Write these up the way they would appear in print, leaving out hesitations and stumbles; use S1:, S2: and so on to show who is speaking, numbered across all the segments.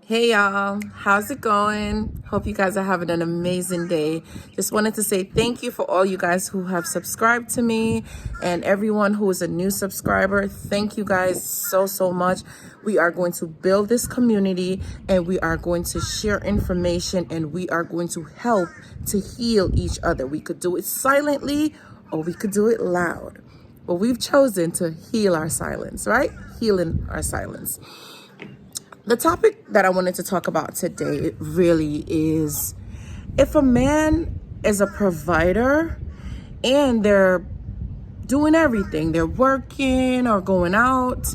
S1: Hey y'all, how's it going? Hope you guys are having an amazing day. Just wanted to say thank you for all you guys who have subscribed to me and everyone who is a new subscriber. Thank you guys so much. We are going to build this community and we are going to share information and we are going to help to heal each other. We could do it silently or we could do it loud. But we've chosen to heal our silence, right? Healing our silence. The topic that I wanted to talk about today really is if a man is a provider and they're doing everything, they're working or going out,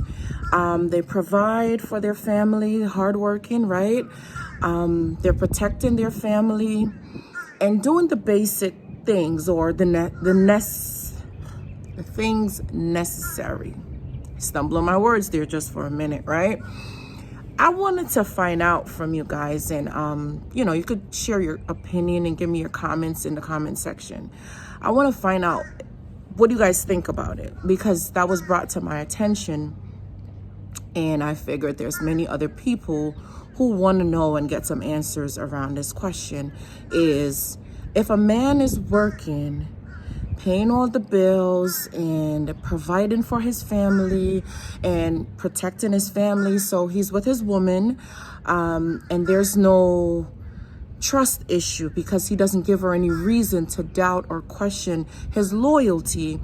S1: they provide for their family, hardworking, right? They're protecting their family and doing the basic things or the things necessary. Stumbling my words there just for a minute, right? I wanted to find out from you guys and, you could share your opinion and give me your comments in the comment section. I want to find out what do you guys think about it, because that was brought to my attention and I figured there's many other people who want to know and get some answers around this question is if a man is working, paying all the bills and providing for his family and protecting his family. So he's with his woman and there's no trust issue because he doesn't give her any reason to doubt or question his loyalty.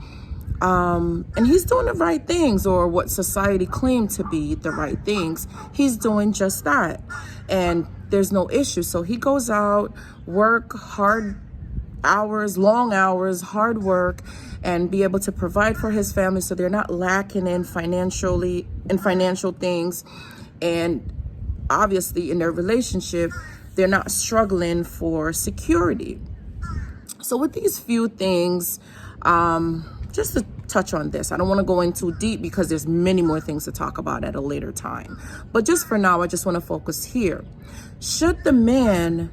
S1: And he's doing the right things or what society claimed to be the right things. He's doing just that. And there's no issue. So he goes out, work hard hours, long hours, hard work, and be able to provide for his family so they're not lacking in financial things. And obviously in their relationship, they're not struggling for security. So with these few things, just to touch on this, I don't want to go in too deep because there's many more things to talk about at a later time. But just for now, I just want to focus here. Should the man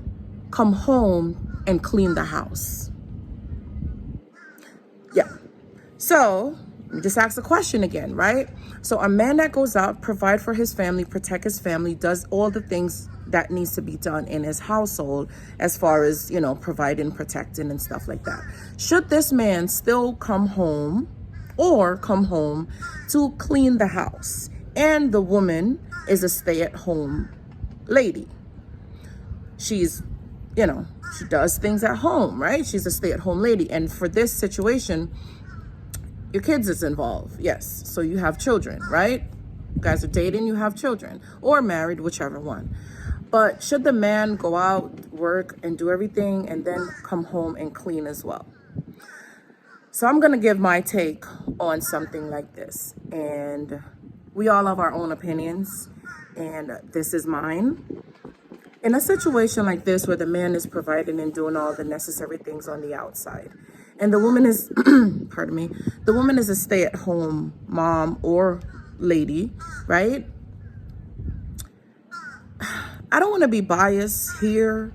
S1: come home and clean the house? Yeah. So just ask the question again, right? So a man that goes out, provide for his family, protect his family, does all the things that needs to be done in his household as far as, providing, protecting and stuff like that. Should this man still come home to clean the house? And the woman is a stay-at-home lady. She's she does things at home, right? She's a stay-at-home lady. And for this situation, your kids is involved. Yes. So you have children, right? You guys are dating, you have children or married, whichever one. But should the man go out, work and do everything and then come home and clean as well? So I'm going to give my take on something like this. And we all have our own opinions. And this is mine. In a situation like this where the man is providing and doing all the necessary things on the outside and the woman is, the woman is a stay-at-home mom or lady, right? I don't want to be biased here,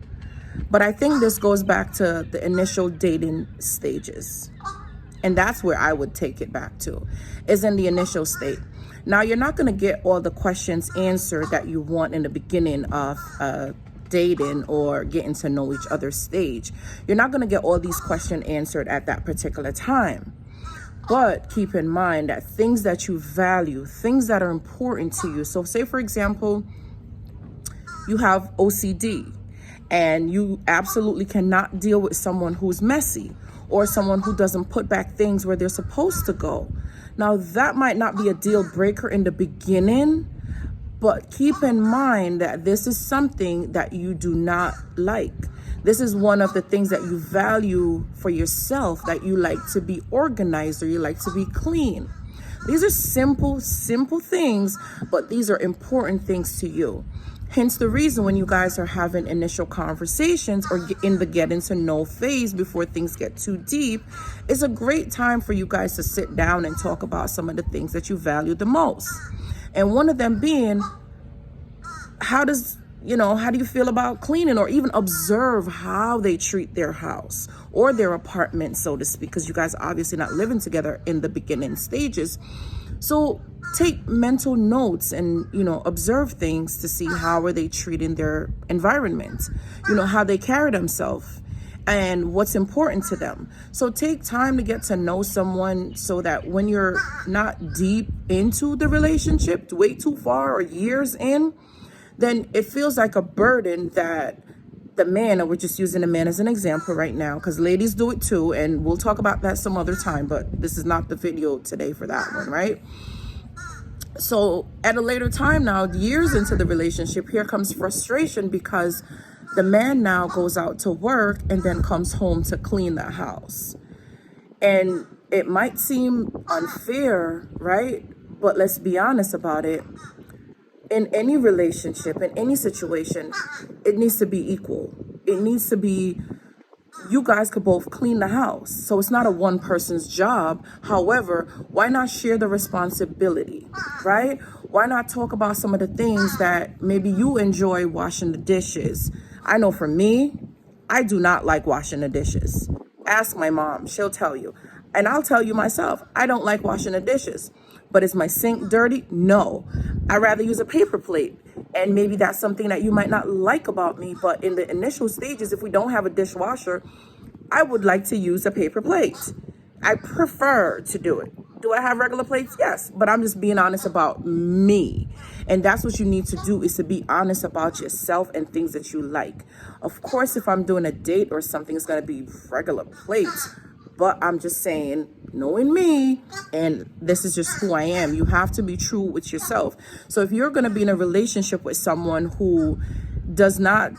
S1: but I think this goes back to the initial dating stages. And that's where I would take it back to, is in the initial state. Now, you're not going to get all the questions answered that you want in the beginning of dating or getting to know each other stage. You're not going to get all these questions answered at that particular time. But keep in mind that things that you value, things that are important to you. So say, for example, you have OCD and you absolutely cannot deal with someone who's messy or someone who doesn't put back things where they're supposed to go. Now, that might not be a deal breaker in the beginning, but keep in mind that this is something that you do not like. This is one of the things that you value for yourself, that you like to be organized or you like to be clean. These are simple things, but these are important things to you. Hence the reason when you guys are having initial conversations or in the getting to know phase before things get too deep, it's a great time for you guys to sit down and talk about some of the things that you value the most. And one of them being, how do you feel about cleaning, or even observe how they treat their house or their apartment, so to speak, because you guys are obviously not living together in the beginning stages. So take mental notes and, observe things to see how are they treating their environment, how they carry themselves and what's important to them. So take time to get to know someone so that when you're not deep into the relationship, way too far or years in, then it feels like a burden that the man, and we're just using the man as an example right now, because ladies do it too, and we'll talk about that some other time, but this is not the video today for that one, right? So at a later time now, years into the relationship, here comes frustration because the man now goes out to work and then comes home to clean the house. And it might seem unfair, right? But let's be honest about it. In any relationship, in any situation, it needs to be equal. It needs to be, you guys could both clean the house. So it's not a one person's job. However, why not share the responsibility, right? Why not talk about some of the things that maybe you enjoy washing the dishes? I know for me, I do not like washing the dishes. Ask my mom, she'll tell you. And I'll tell you myself, I don't like washing the dishes. But is my sink dirty? No. I'd rather use a paper plate. And maybe that's something that you might not like about me. But in the initial stages, if we don't have a dishwasher, I would like to use a paper plate. I prefer to do it. Do I have regular plates? Yes. But I'm just being honest about me. And that's what you need to do, is to be honest about yourself and things that you like. Of course, if I'm doing a date or something, it's going to be regular plates. But I'm just saying, knowing me, and this is just who I am, you have to be true with yourself. So if you're going to be in a relationship with someone who does not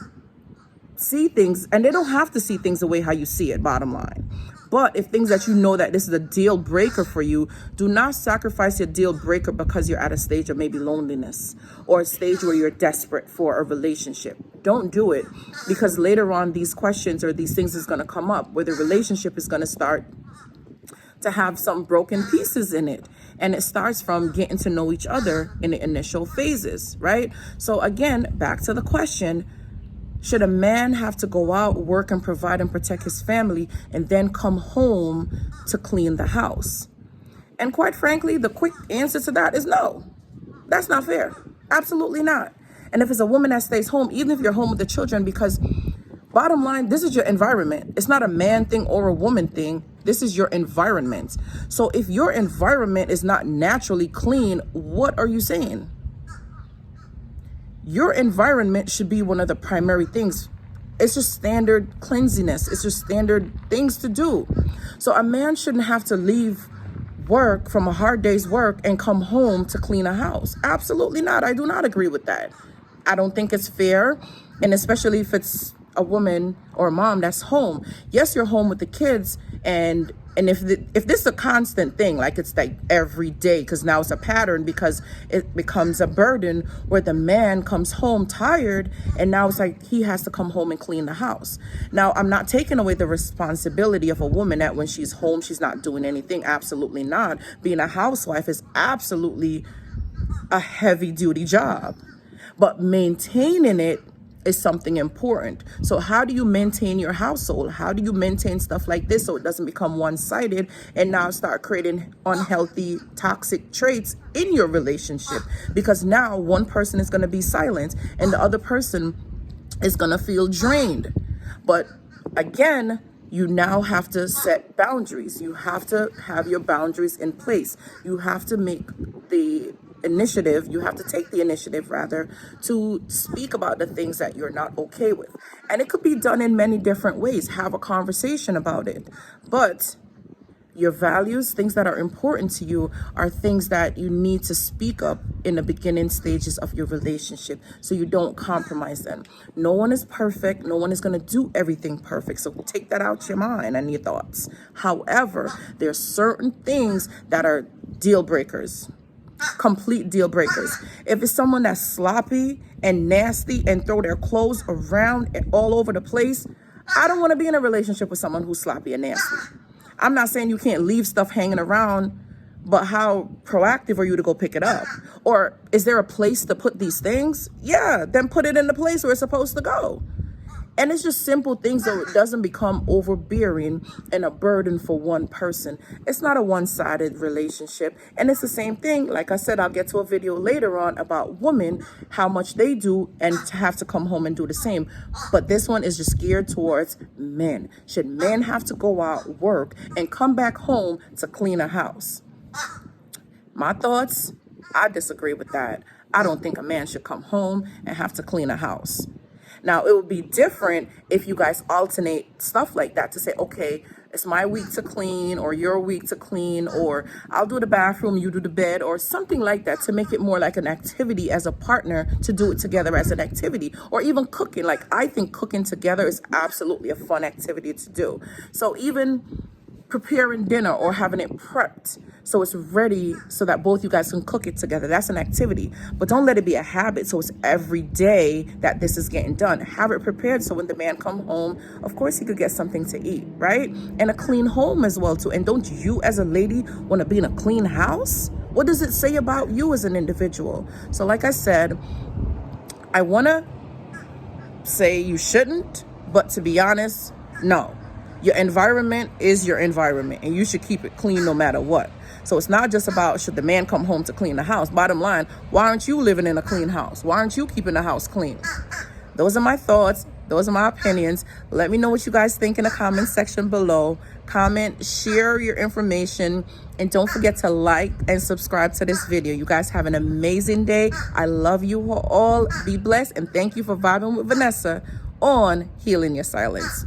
S1: see things, and they don't have to see things the way how you see it, bottom line. But if things that you know that this is a deal breaker for you, do not sacrifice your deal breaker because you're at a stage of maybe loneliness or a stage where you're desperate for a relationship. Don't do it, because later on these questions or these things is going to come up where the relationship is going to start to have some broken pieces in it. And it starts from getting to know each other in the initial phases, right? So again, back to the question, should a man have to go out, work, and provide and protect his family and then come home to clean the house? And quite frankly, the quick answer to that is no. That's not fair. Absolutely not. And if it's a woman that stays home, even if you're home with the children, because bottom line, this is your environment. It's not a man thing or a woman thing. This is your environment. So if your environment is not naturally clean, what are you saying? Your environment should be one of the primary things. It's just standard cleanliness. It's just standard things to do. So a man shouldn't have to leave work from a hard day's work and come home to clean a house. Absolutely not. I do not agree with that. I don't think it's fair. And especially if it's a woman or a mom that's home. Yes, you're home with the kids, and if this is a constant thing, like it's like every day, because now it's a pattern, because it becomes a burden where the man comes home tired, and now it's like he has to come home and clean the house. Now, I'm not taking away the responsibility of a woman that when she's home, she's not doing anything. Absolutely not. Being a housewife is absolutely a heavy duty job, but maintaining it is something important. So how do you maintain your household? How do you maintain stuff like this so it doesn't become one-sided and now start creating unhealthy, toxic traits in your relationship? Because now one person is going to be silent and the other person is going to feel drained. But again, you now have to set boundaries. You have to have your boundaries in place. You have to make the initiative, you have to take the initiative rather, to speak about the things that you're not okay with. And it could be done in many different ways. Have a conversation about it. But your values, things that are important to you, are things that you need to speak up in the beginning stages of your relationship so you don't compromise them. No one is perfect. No one is going to do everything perfect. So take that out your mind and your thoughts. However, there are certain things that are deal breakers. Complete deal breakers. If it's someone that's sloppy and nasty and throw their clothes around and all over the place, I don't want to be in a relationship with someone who's sloppy and nasty. I'm not saying you can't leave stuff hanging around, but how proactive are you to go pick it up? Or is there a place to put these things? Yeah, then put it in the place where it's supposed to go. And it's just simple things so it doesn't become overbearing and a burden for one person. It's not a one-sided relationship. And it's the same thing. Like I said, I'll get to a video later on about women, how much they do and to have to come home and do the same. But this one is just geared towards men. Should men have to go out, work, and come back home to clean a house? My thoughts, I disagree with that. I don't think a man should come home and have to clean a house. Now, it would be different if you guys alternate stuff like that to say, okay, it's my week to clean or your week to clean, or I'll do the bathroom, you do the bed, or something like that to make it more like an activity as a partner, to do it together as an activity, or even cooking. Like, I think cooking together is absolutely a fun activity to do. So even preparing dinner or having it prepped so it's ready so that both you guys can cook it together, that's an activity. But don't let it be a habit so it's every day that this is getting done. Have it prepared so when the man come home, of course he could get something to eat, right? And a clean home as well too. And don't you as a lady want to be in a clean house? What does it say about you as an individual? So like I said, I want to say you shouldn't, but to be honest, no. Your environment is your environment, and you should keep it clean no matter what. So it's not just about should the man come home to clean the house. Bottom line, why aren't you living in a clean house? Why aren't you keeping the house clean? Those are my thoughts. Those are my opinions. Let me know what you guys think in the comment section below. Comment, share your information, and don't forget to like and subscribe to this video. You guys have an amazing day. I love you all. Be blessed, and thank you for vibing with Vanessa on Healing Your Silence.